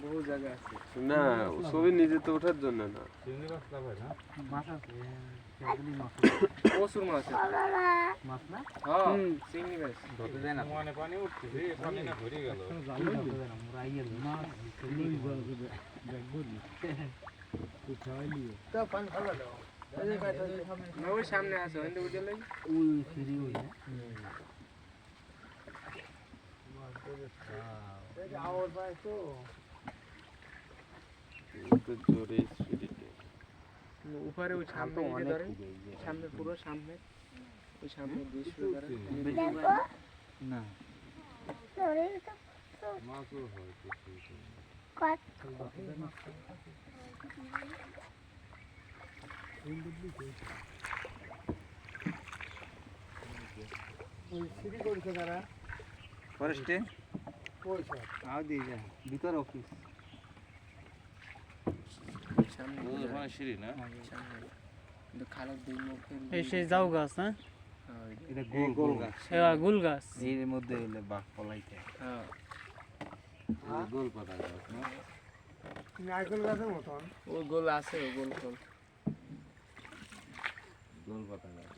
বহু জায়গা আছে না ছবি নিজে তো ওঠার জন্য না প্রচুর মাছ আছে মাছ না হ্যাঁ চিংড়ি মাছ ধরতে যায় না মানে পানি উঠতেছে পানি না ভরে গেল মুরাইয়ের মাছ ওই সামনে আছে ওই উঠে লাগি ওই ফিরি ওই তো জোরে স্পিডে উপরে ওই সামনে অনেক ধরে সামনে পুরো সামনে ওই সামনে দৃশ্য ধরে না মাছও হয় ফরেস্টে আও দিয়ে যায় ভিতর অফিস সামনে ওখানে সিঁড়ি না সামনে কিন্তু খারাপ দুই মুখে এই সেই যাও গাছ না এটা গোল গোল গাছ গুল গাছ এর মধ্যে হইলে বাঘ পলাইতে হ্যাঁ গোল পাতা গাছ না ও গোল আছে ও গোল গোল গোল পাতা গাছ